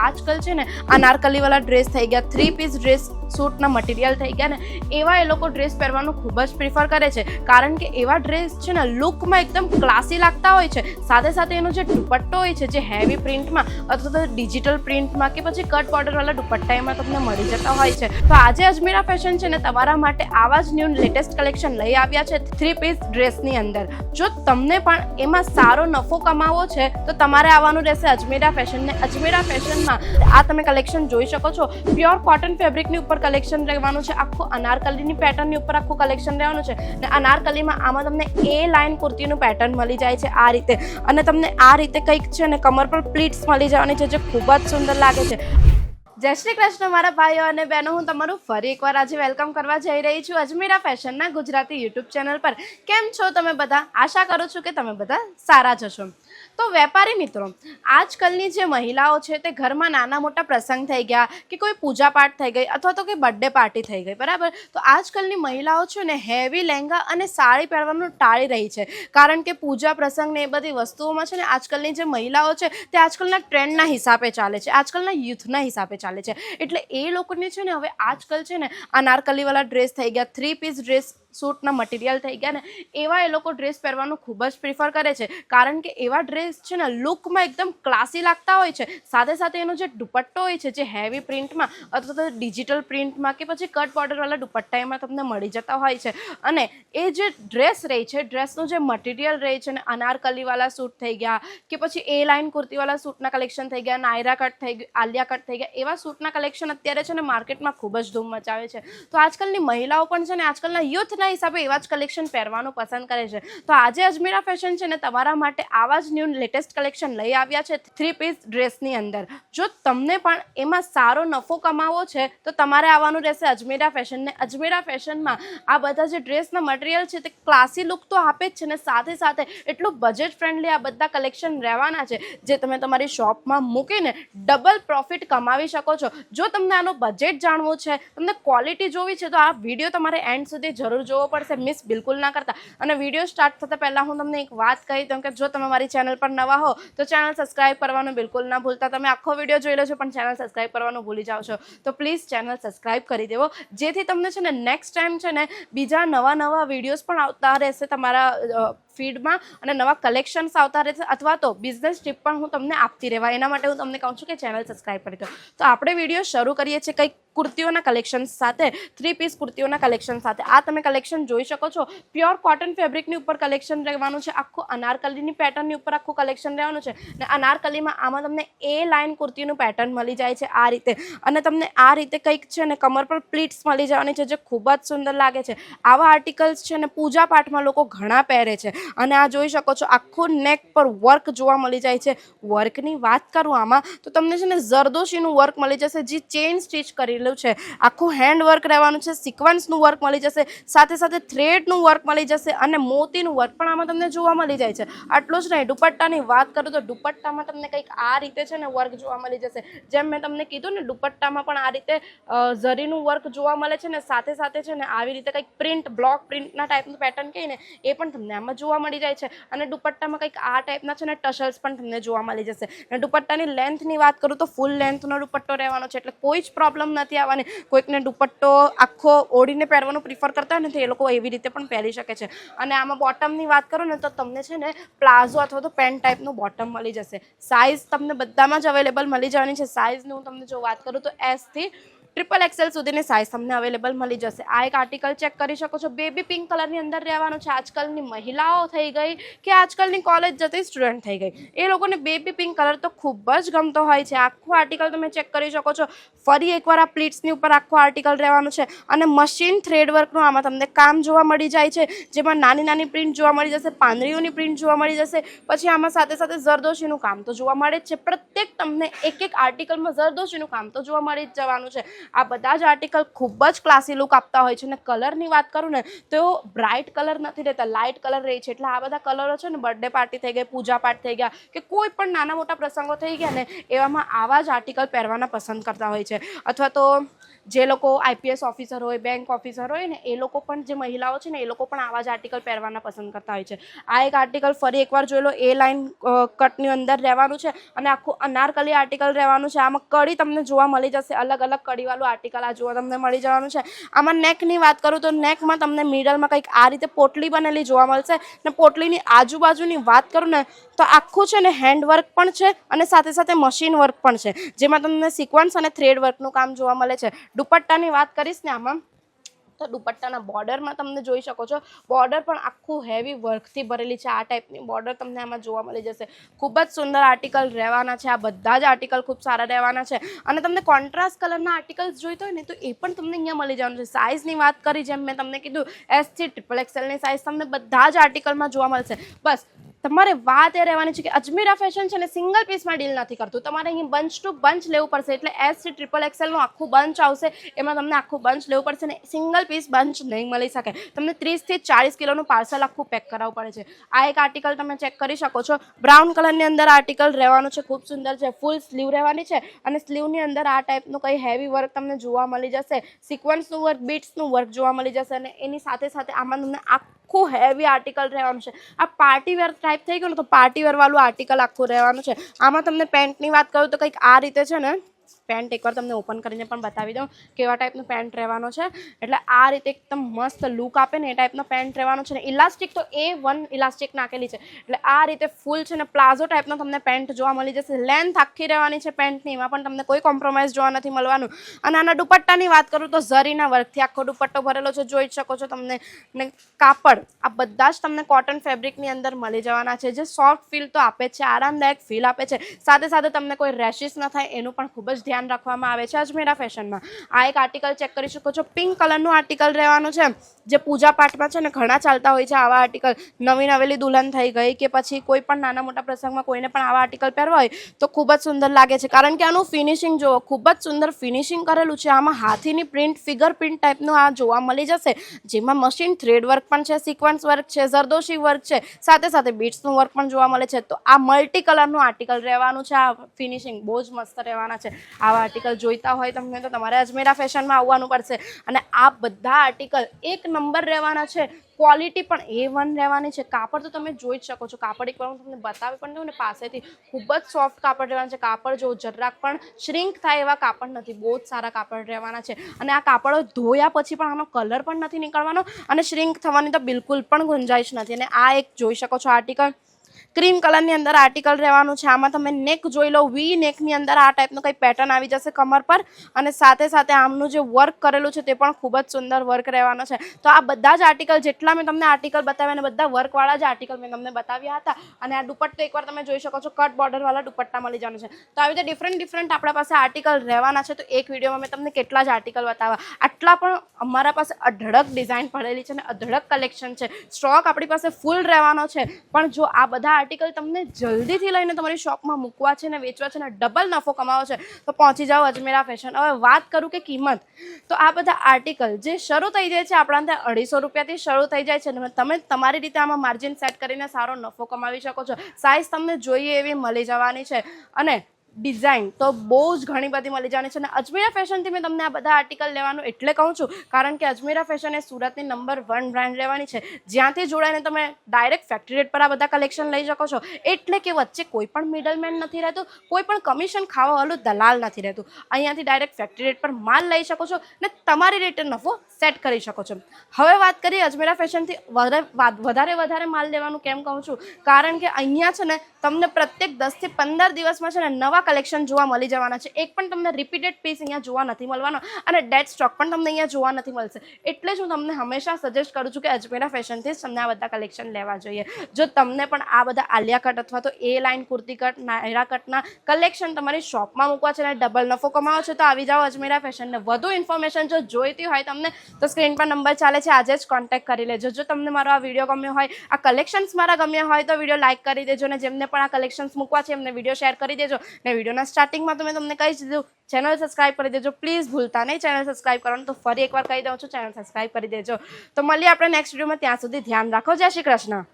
આજકાલ છે ને અનારકલીવાળા ડ્રેસ થઈ ગયા, 3 પીસ ડ્રેસ સૂટના મટીરિયલ થઈ ગયા ને એવા એ લોકો ડ્રેસ પહેરવાનું ખૂબ જ પ્રિફર કરે છે, કારણ કે એવા ડ્રેસ છે ને લુકમાં એકદમ ક્લાસી લાગતા હોય છે. સાથે સાથે એનો જે દુપટ્ટો હોય છે જે હેવી પ્રિન્ટમાં અથવા તો ડિજિટલ પ્રિન્ટમાં કે પછી કટ બોર્ડરવાળા દુપટ્ટા એમાં તમને મળી જતા હોય છે. તો આજે અજમેરા ફેશન છે ને તમારા માટે આવા જ ન્યૂ લેટેસ્ટ કલેક્શન લઈ આવ્યા છે 3 પીસ ડ્રેસની અંદર. જો તમને પણ એમાં સારો નફો કમાવો છે તો તમારે આવવાનું રહેશે અજમેરા ફેશન. ને અજમેરા ફેશનમાં આ તમે કલેક્શન જોઈ શકો છો, પ્યોર કોટન ફેબ્રિકની ઉપર કલેક્શન રહેવાનું છે. આખું અનારકલીની પેટર્નની ઉપર આખું કલેક્શન રહેવાનું છે. ને અનારકલીમાં આમાં તમને એ લાઇન કુર્તીનું પેટર્ન મળી જાય છે આ રીતે, અને તમને આ રીતે કંઈક છે ને કમર પર પ્લીટ્સ મળી જવાની છે જે ખૂબ જ સુંદર લાગે છે. જય શ્રી કૃષ્ણ મારા ભાઈઓ અને બહેનો, હું તમારું ફરી એકવાર આજે વેલકમ કરવા જઈ રહી છું અજમેરા ફેશનના ગુજરાતી યુટ્યુબ ચેનલ પર. કેમ છો તમે બધા? આશા કરું છું કે તમે બધા સારા જ હશો. તો વેપારી મિત્રો, આજકાલની જે મહિલાઓ છે તે ઘરમાં નાના મોટા પ્રસંગ થઈ ગયા કે કોઈ પૂજા પાઠ થઈ ગઈ અથવા તો કોઈ બર્થડે પાર્ટી થઈ ગઈ, બરાબર, તો આજકાલની મહિલાઓ છે ને હેવી લહેંગા અને સાડી પહેરવાનું ટાળી રહી છે, કારણ કે પૂજા પ્રસંગ ને એ બધી વસ્તુઓમાં છે ને આજકાલની જે મહિલાઓ છે તે આજકાલના ટ્રેન્ડના હિસાબે ચાલે છે, આજકાલના યુથના હિસાબે ચાલે છે. એટલે એ લોકોને છે ને હવે આજકાલ છે ને અનારકલીવાળા ડ્રેસ થઈ ગયા, 3 પીસ ડ્રેસ સૂટના મટીરિયલ થઈ ગયા ને એવા એ લોકો ડ્રેસ પહેરવાનું ખૂબ જ પ્રિફર કરે છે, કારણ કે એવા ડ્રેસ છે ને લુકમાં એકદમ ક્લાસી લાગતા હોય છે. સાથે સાથે એનો જે દુપટ્ટો હોય છે જે હેવી પ્રિન્ટમાં અથવા તો ડિજિટલ પ્રિન્ટમાં કે પછી કટ બોર્ડરવાળા દુપટ્ટા એમાં તમને મળી જતા હોય છે. અને એ જે ડ્રેસ રહી છે, ડ્રેસનું જે મટીરિયલ રહે છે ને અનારકલીવાળા સૂટ થઈ ગયા કે પછી એ લાઇન કુર્તીવાળા સૂટના કલેક્શન થઈ ગયા, નાયરા કટ થઈ ગયું, આલિયા કટ થઈ ગયા, એવા સૂટના કલેક્શન અત્યારે છે ને માર્કેટમાં ખૂબ જ ધૂમ મચાવે છે. તો આજકાલની મહિલાઓ પણ છે ને આજકાલના યુથના હિસાબે એવા જ કલેક્શન પહેરવાનું પસંદ કરે છે. તો આજે અજમેરા ફેશન છે ને તમારા માટે આવા જ ન્યૂ લેટેસ્ટ કલેક્શન લઈ આવ્યા છે 3 પીસ ડ્રેસની અંદર. જો તમને પણ એમાં સારો નફો કમાવો છે તો તમારે આવવાનું રહેશે અજમેરા ફેશન. ને અજમેરા ફેશનમાં આ બધા જે ડ્રેસના મટીરિયલ છે તે ક્લાસી લુક તો આપે જ છે ને સાથે સાથે એટલું બજેટ ફ્રેન્ડલી આ બધા કલેક્શન રહેવાના છે જે તમે તમારી શોપમાં મૂકીને ડબલ પ્રોફિટ કમાવી શકો છો. જો તમને આનો બજેટ જાણવું છે, તમને ક્વોલિટી જોવી છે, તો આ વિડીયો તમારે એન્ડ સુધી જરૂર જોવો પડશે, મિસ બિલકુલ ના કરતા. અને વિડીયો સ્ટાર્ટ થતાં પહેલાં હું તમને એક વાત કહી દઉં કે જો તમે મારી ચેનલ પર નવા હો તો ચેનલ સબસ્ક્રાઇબ કરવાનું બિલકુલ ના ભૂલતા. તમે આખો વિડીયો જોઈ લો છો પણ ચેનલ સબસ્ક્રાઇબ કરવાનું ભૂલી જાઓ છો, તો પ્લીઝ ચેનલ સબસ્ક્રાઇબ કરી દેવો, જેથી તમને છે ને નેક્સ્ટ ટાઈમ છે ને બીજા નવા વિડીયોઝ પણ આવતા રહેશે તમારા ફીડમાં અને નવા કલેક્શન્સ આવતા રહેશે, અથવા તો બિઝનેસ ટિપ પણ હું તમને આપતી રહેવા. એના માટે હું તમને કહું છું કે ચેનલ સબસ્ક્રાઇબ કરી દો. તો આપણે વિડીયો શરૂ કરીએ છીએ કંઈક કુર્તીઓના કલેક્શન સાથે, 3 પીસ કુર્તીઓના કલેક્શન સાથે. આ તમે કલેક્શન જોઈ શકો છો, પ્યોર કોટન ફેબ્રિકની ઉપર કલેક્શન રહેવાનું છે. આખું અનારકલીની પેટર્નની ઉપર આખું કલેક્શન રહેવાનું છે. ને અનારકલીમાં આમાં તમને એ લાઇન કુર્તીનું પેટર્ન મળી જાય છે આ રીતે, અને તમને આ રીતે કંઈક છે ને કમર પર પ્લીટ્સ મળી જવાની છે જે ખૂબ જ સુંદર લાગે છે. આવા આર્ટિકલ્સ છે ને પૂજા પાઠમાં લોકો ઘણા પહેરે છે. અને આ જોઈ શકો છો, આખું નેક પર વર્ક જોવા મળી જાય છે. વર્કની વાત કરું આમાં તો તમને છે ને જરદોશીનું વર્ક મળી જશે, જે ચેઇન સ્ટિચ કરેલું છે, આખું હેન્ડ વર્ક રહેવાનું છે, સિક્વન્સનું વર્ક મળી જશે, સાથે સાથે થ્રેડનું વર્ક મળી જશે અને મોતીનું વર્ક પણ આમાં તમને જોવા મળી જાય છે. આટલું જ નહીં, દુપટ્ટાની વાત કરું તો દુપટ્ટામાં તમને કંઈક આ રીતે છે ને વર્ક જોવા મળી જશે. જેમ મેં તમને કીધું ને, દુપટ્ટામાં પણ આ રીતે ઝરીનું વર્ક જોવા મળે છે ને સાથે સાથે છે ને આવી રીતે કંઈક પ્રિન્ટ, બ્લોક પ્રિન્ટના ટાઈપનું પેટર્ન કહીને એ પણ તમને આમાં જોવા મળી જાય છે. અને દુપટ્ટામાં કંઈક આ ટાઈપના છે ને ટસલ્સ પણ તમને જોવા મળી જશે. અને દુપટ્ટાની લેન્થની વાત કરું તો ફૂલ લેન્થનો દુપટ્ટો રહેવાનો છે, એટલે કોઈ જ પ્રોબ્લેમ નથી આવવાની. કોઈકને દુપટ્ટો આખો ઓઢીને પહેરવાનું પ્રિફર કરતા હોય ને તો એ લોકો એવી રીતે પણ પહેરી શકે છે. અને આમાં બોટમની વાત કરું ને તો તમને છે ને પ્લાઝો અથવા તો પેન્ટ ટાઈપનું બોટમ મળી જશે. સાઇઝ તમને બધામાં જ અવેલેબલ મળી જવાની છે. સાઇઝની હું તમને જો વાત કરું તો S થી XXL સુધીની સાઇઝ તમને અવેલેબલ મળી જશે. આ એક આર્ટિકલ ચેક કરી શકો છો, બેબી પિંક કલરની અંદર રહેવાનું છે. આજકાલની મહિલાઓ થઈ ગઈ કે આજકાલની કોલેજ જતી સ્ટુડન્ટ થઈ ગઈ, એ લોકોને બેબી પિંક કલર તો ખૂબ જ ગમતો હોય છે. આખું આર્ટિકલ તમે ચેક કરી શકો છો. ફરી એકવાર આ પ્લીટ્સની ઉપર આખું આર્ટિકલ રહેવાનું છે અને મશીન થ્રેડ વર્કનું આમાં તમને કામ જોવા મળી જાય છે, જેમાં નાની નાની પ્રિન્ટ જોવા મળી જશે, પાંદડીઓની પ્રિન્ટ જોવા મળી જશે. પછી આમાં સાથે સાથે જરદોશીનું કામ તો જોવા મળે જ છે. પ્રત્યેક તમને એક આર્ટિકલમાં જરદોશીનું કામ તો જોવા મળી જ જવાનું છે. આ બધા જ આર્ટિકલ ખૂબ જ ક્લાસી લુક આપતા હોય છે. અને કલરની વાત કરું ને તો બ્રાઇટ કલર નથી રહેતા, લાઇટ કલર રહે છે. એટલે આ બધા કલરો છે ને બર્થડે પાર્ટી થઈ ગઈ, પૂજા પાઠ થઈ ગયા કે કોઈ પણ નાના મોટા પ્રસંગો થઈ ગયા ને એવામાં આવા જ આર્ટિકલ પહેરવાના પસંદ કરતા હોય છે. અથવા તો જે લોકો આઈપીએસ ઓફિસર હોય, બેંક ઓફિસર હોય ને, એ લોકો પણ, જે મહિલાઓ છે ને, એ લોકો પણ આવા જ આર્ટિકલ પહેરવાના પસંદ કરતા હોય છે. આ એક આર્ટિકલ ફરી એકવાર જોઈ લો, એ લાઇન કટની અંદર રહેવાનું છે અને આખું અનારકલી આર્ટિકલ રહેવાનું છે. આમાં કડી તમને જોવા મળી જશે, અલગ અલગ કડીવાળું આર્ટિકલ આ જોવા તમને મળી જવાનું છે. આમાં નેકની વાત કરું તો નેકમાં તમને મિડલમાં કંઈક આ રીતે પોટલી બનેલી જોવા મળશે ને પોટલીની આજુબાજુની વાત કરું ને તો આખું છે ને હેન્ડવર્ક પણ છે અને સાથે સાથે મશીન વર્ક પણ છે, જેમાં તમને સિક્વન્સ અને થ્રેડ વર્કનું કામ જોવા મળે છે. દુપટ્ટાની વાત કરીશ ને આમાં તો દુપટ્ટાના બોર્ડરમાં તમને જોઈ શકો છો, બોર્ડર પણ આખું હેવી વર્કથી ભરેલી છે. આ ટાઈપની બોર્ડર તમને આમાં જોવા મળી જશે. ખૂબ જ સુંદર આર્ટિકલ રહેવાના છે. આ બધા જ આર્ટિકલ ખૂબ સારા રહેવાના છે. અને તમને કોન્ટ્રાસ્ટ કલરના આર્ટિકલ્સ જોઈતો હોય ને તો એ પણ તમને અહીંયા મળી જવાનું છે. સાઇઝની વાત કરી, જેમ મેં તમને કીધું, S થી XXLની સાઇઝ તમને બધા જ આર્ટિકલમાં જોવા મળશે. બસ તમારે વાત એ રહેવાની છે કે અજમેરા ફેશન છે ને સિંગલ પીસમાં ડીલ નથી કરતું, તમારે અહીં બંચ ટુ બંચ લેવું પડશે. એટલે S થી XXLનું આખું બંચ આવશે, એમાં તમને આખું બંચ લેવું પડશે ને સિંગલ પીસ બંચ નહીં મળી શકે. તમને 30 થી 40 કિલોનું પાર્સલ આખું પેક કરાવવું પડે છે. આ એક આર્ટિકલ તમે ચેક કરી શકો છો. બ્રાઉન કલરની અંદર આર્ટિકલ રહેવાનું છે, ખૂબ સુંદર છે. ફૂલ સ્લીવ રહેવાની છે અને સ્લીવની અંદર આ ટાઈપનું કંઈ હેવી વર્ક તમને જોવા મળી જશે. સિક્વન્સનું વર્ક, બીટ્સનું વર્ક જોવા મળી જશે અને એની સાથે સાથે આમાં તમને આખું હેવી આર્ટિકલ રહેવાનું છે. આ પાર્ટી વેર ટાઈપ થઈ ગયું ને તો પાર્ટી વેર વાળું આર્ટિકલ આખું રહેવાનું છે. આમાં તમને પેન્ટની વાત કરું તો કંઈક આ રીતે છે ને, પેન્ટ એકવાર તમને ઓપન કરીને પણ બતાવી દઉં કેવા ટાઈપનું પેન્ટ રહેવાનો છે. એટલે આ રીતે એકદમ મસ્ત લુક આપે ને એ ટાઈપનો પેન્ટ રહેવાનો છે. ને ઇલાસ્ટિક તો A1 ઇલાસ્ટિક નાખેલી છે. એટલે આ રીતે ફૂલ છે ને પ્લાઝો ટાઈપનો તમને પેન્ટ જોવા મળી જશે. લેન્થ આખી રહેવાની છે પેન્ટની, એમાં પણ તમને કોઈ કોમ્પ્રોમાઇઝ જોવા નથી મળવાનું. અને આના દુપટ્ટાની વાત કરું તો ઝરીના વર્કથી આખો દુપટ્ટો ભરેલો છે, જોઈ શકો છો તમને. ને કાપડ આ બધા જ તમને કોટન ફેબ્રિકની અંદર મળી જવાના છે, જે સોફ્ટ ફીલ તો આપે છે, આરામદાયક ફીલ આપે છે. સાથે સાથે તમને કોઈ રેશિસ ન થાય એનું પણ ખૂબ જ ધ્યાન રાખવામાં આવે છે અજમેરા ફેશનમાં. આ એક આર્ટિકલ ચેક કરી શકો છો. પિંક કલરનું આર્ટિકલ રહેવાનું છે, જે પૂજા પાઠમાં છે ને ઘણા ચાલતા હોય છે આવા આર્ટિકલ. નવી નવેલી દુલ્હન થઈ ગઈ કે પછી કોઈ પણ નાના મોટા પ્રસંગમાં કોઈને પણ આવા આર્ટિકલ પહેરવા હોય તો ખૂબ જ સુંદર લાગે છે. કારણ કે આનું ફિનિશિંગ જુઓ, ખૂબ જ સુંદર ફિનિશિંગ કરેલું છે. આમાં હાથીની પ્રિન્ટ, ફિગર પ્રિન્ટ ટાઈપનું આ જોવા મળી જશે, જેમાં મશીન થ્રેડ વર્ક પણ છે, સિક્વન્સ વર્ક છે, ઝરદોશી વર્ક છે, સાથે સાથે બીટ્સનું વર્ક પણ જોવા મળે છે. તો આ મલ્ટી કલરનું આર્ટિકલ રહેવાનું છે. આ ફિનિશિંગ બહુ જ મસ્ત રહેવાના છે. આવા આર્ટિકલ જોઈતા હોય તમને તો તમારે અજમેરા ફેશનમાં આવવાનું પડશે. અને આ બધા આર્ટિકલ એક નંબર રહેવાના છે. ક્વોલિટી પણ A1 રહેવાની છે. કાપડ તો તમે જોઈ જ શકો છો. કાપડ એકવાર હું તમને બતાવી પણ દઉં ને પાસેથી, ખૂબ જ સોફ્ટ કાપડ રહેવાનું છે. કાપડ જો જરાક પણ શ્રિંક થાય એવા કાપડ નથી, બહુ જ સારા કાપડ રહેવાના છે. અને આ કાપડો ધોયા પછી પણ આનો કલર પણ નથી નીકળવાનો અને શ્રિંક થવાની તો બિલકુલ પણ ગુંજાઈશ નથી. અને આ એક જોઈ શકો છો આર્ટિકલ ક્રીમ કલરની અંદર આર્ટિકલ રહેવાનું છે. આમાં તમે નેક જોઈ લો, વી નેકની અંદર આ ટાઈપનું કંઈ પેટર્ન આવી જશે કમર પર અને સાથે સાથે આમનું જે વર્ક કરેલું છે તે પણ ખૂબ જ સુંદર વર્ક રહેવાનો છે. તો આ બધા જ આર્ટિકલ, જેટલા મેં તમને આર્ટિકલ બતાવ્યા ને બધા વર્કવાળા જ આર્ટિકલ મેં તમને બતાવ્યા હતા. અને આ દુપટ્ટો એકવાર તમે જોઈ શકો છો, કટ બોર્ડરવાળા દુપટ્ટા મળી જવાનું છે. તો આવી રીતે ડિફરન્ટ આપણા પાસે આર્ટિકલ રહેવાના છે. તો એક વિડીયોમાં મેં તમને કેટલા જ આર્ટિકલ બતાવ્યા. આટલા પણ અમારા પાસે અઢળક ડિઝાઇન પડેલી છે અને અઢળક કલેક્શન છે. સ્ટોક આપણી પાસે ફૂલ રહેવાનો છે. પણ જો આ બધા આર્ટિકલ તમને જલ્દીથી લઈને તમારી શોપમાં મૂકવા છે ને વેચવા છે ને ડબલ નફો કમાવો છે તો પહોંચી જાઓ અજમેરા ફેશન. હવે વાત કરું કે કિંમત, તો આ બધા આર્ટિકલ જે શરૂ થઈ જાય છે આપણા ત્યાં 250 રૂપિયાથી શરૂ થઈ જાય છે. તમે તમારી રીતે આમાં માર્જિન સેટ કરીને સારો નફો કમાવી શકો છો. સાઇઝ તમને જોઈએ એવી મળી જવાની છે અને ડિઝાઇન તો બહુ જ ઘણી બધી મળી જવાની છે. અને અજમેરા ફેશનથી મેં તમને આ બધા આર્ટિકલ લેવાનું એટલે કહું છું કારણ કે અજમેરા ફેશન એ સુરતની નંબર 1 બ્રાન્ડ રહેવાની છે, જ્યાંથી જોડાઈને તમે ડાયરેક્ટ ફેક્ટરી રેટ પર આ બધા કલેક્શન લઈ શકો છો. એટલે કે વચ્ચે કોઈ પણ મિડલમેન નથી રહેતું, કોઈ પણ કમિશન ખાવાવાળું દલાલ નથી રહેતું. અહીંયાથી ડાયરેક્ટ ફેક્ટરી રેટ પર માલ લઈ શકો છો ને તમારી રીતે નફો સેટ કરી શકો છો. હવે વાત કરીએ અજમેરા ફેશનથી વધારે માલ લેવાનું કેમ કહું છું, કારણ કે અહીંયા છે ને તમને પ્રત્યેક 10 થી 15 દિવસમાં છે ને નવા કલેક્શન જોવા મળી જવાના છે. એક પણ તમને રિપીટેડ પીસ અહીંયા જોવા નથી મળવાનો અને ડેડ સ્ટોક પણ તમને અહીંયા જોવા નથી મળશે. એટલે જ હું તમને હંમેશા સજેસ્ટ કરું છું કે અજમેરા ફેશનથી જ તમને આ બધા કલેક્શન લેવા જોઈએ. જો તમને પણ આ બધા આલિયા કટ અથવા તો A line kurti cut, Naira કટના કલેક્શન તમારી શોપમાં મૂકવા છે અને ડબલ નફો કમાવો છે તો આવી જાઓ અજમેરા ફેશનને. વધુ ઇન્ફોર્મેશન જો જોઈતી હોય તમને તો સ્ક્રીન પર નંબર ચાલે છે, આજે જ કોન્ટેક્ટ કરી લેજો. જો તમને મારો આ વિડીયો ગમ્યો હોય, આ કલેક્શન્સ મારા ગમ્યા હોય તો વિડીયો લાઇક કરી દેજો ને જેમને પણ આ કલેક્શન્સ મૂકવા છે એમને વિડીયો શેર કરી દેજો. ને વિડીયોના સ્ટાર્ટિંગમાં તો મેં તમને કહી દીધું ચેનલ સબસ્ક્રાઇબ કરી દેજો. પ્લીઝ ભૂલતા નહીં ચેનલ સબસ્ક્રાઇબ કરવાનું. તો ફરી એકવાર કહી દઉં છું, ચેનલ સબસ્ક્રાઇબ કરી દેજો. તો મળીએ આપણે નેક્સ્ટ વિડીયોમાં. ત્યાં સુધી ધ્યાન રાખો. જય શ્રી કૃષ્ણ.